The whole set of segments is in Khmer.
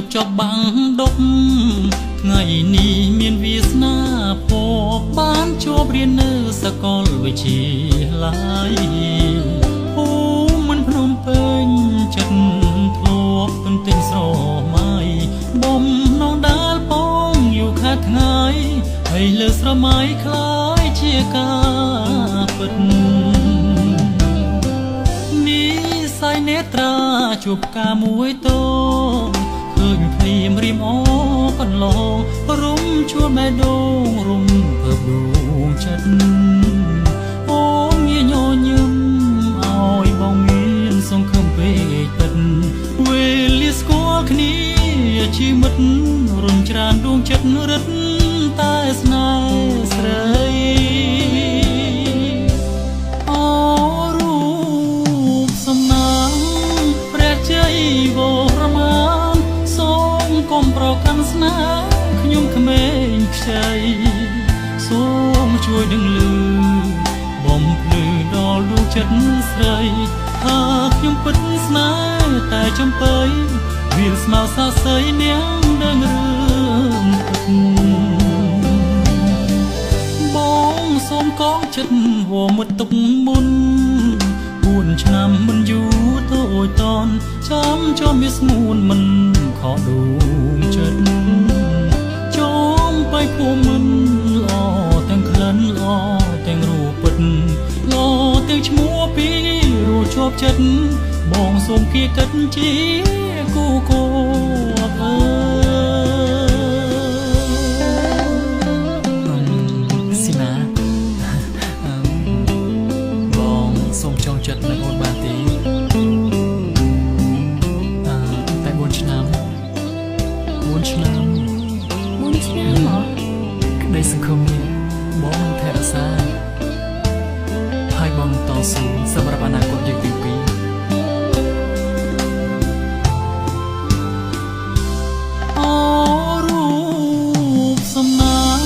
បចប់បាំងដប់ថ្ងៃនេះមានវាសនាភពបានជួបរៀននៅសាកលវិទ្យាល័យភូមិមិនភ្នំពេញចិត្តធ្លាប់ទន្ទិញស្រមៃបំណងដែលពងอยู่ខែថ្ងៃហើយលើស្រមៃคล้ายជាការពិតសៃនេត្រាជួបការមួយតោឃើញភ្លៀមរៀមអូកន្លងរុំជួលបេះដូងរុំភើបដួងចិត្តអូនងាយញញឹមឲ្យបងមានសង្ឃឹមពេកពិតវេលាស្គាល់គ្នាជីវិតរុំច្រើនដួងចិត្តរឹតតែស្នេហ៍ស្រីប្រកាន់ស្នាខ្ញុំក្មេងខ្ចីសូមជួយដឹងឮបំភ្លឺដល់ដួងចិត្តស្រីថាខ្ញុំពិតស្នេហ៍តែចំបៃវាលស្មៅសាស័យនាងដឹងរឿងពិតបងសូមកងចិត្តវមុតទុកមុន4ឆ្នាំមិនយូរទៅអួយតនចាំចំវាស្ងួនមិនខកដួងចិត្តចំបៃភូមិមិនល្អទាំងក្លិនល្អទាំងរូបពិតល្អទាំងឈ្មោះពីរੂជាប់ចិត្តបងសូមគៀកិតជាគូគោស៊ីណាបងសូមចងចិត្តនឹងអូនបានទេតែ4ឆ្នាំ4ឆ្នាំមកក្តីសង្ឃឹមនេះបងនឹងថែរក្សាហើយបងតស៊ូសម្រាប់អនាគតយើងទាំងពីរអូរូបសំណាង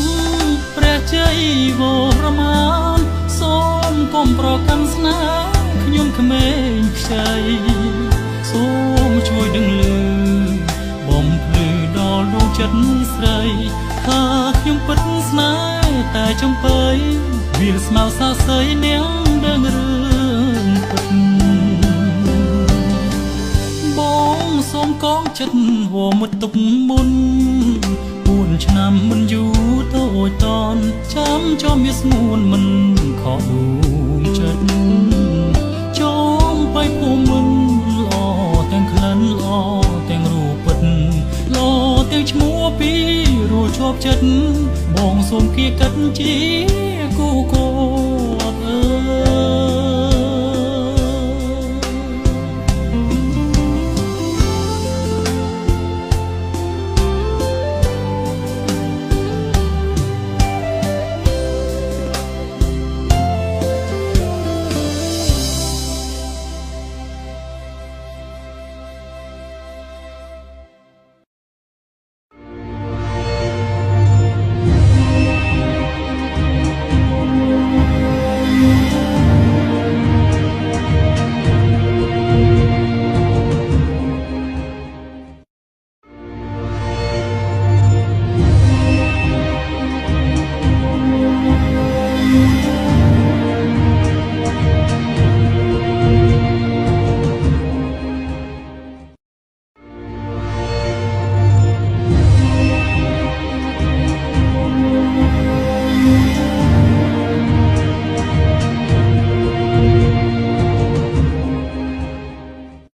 ព្រះជ័យវរមានសូមកុំប្រកាន់ស្នេហ៍ខ្ញុំក្មេងខ្ចីសូមជួយដឹងឮបំភ្លឺដល់ដួងចិត្តស្រីថាខ្ញុំពិតស្នេហ៍តែចំបៃវាលស្មៅសាស័យនាងដឹងរឿងពិតបងសូមកងចិត្តវមុតទុកមុន4ឆ្នាំមិនយូរទៅអួយតនចាំចំវាស្ងួនមិនខកដួងចិត្តចំបៃភូមិមិនល្អទាំងក្លិនល្អទាំងរូបពិតល្អទាំងឈ្មោះពីរੂជាប់ចិត្តបងសូមគៀកិតជាគូគោ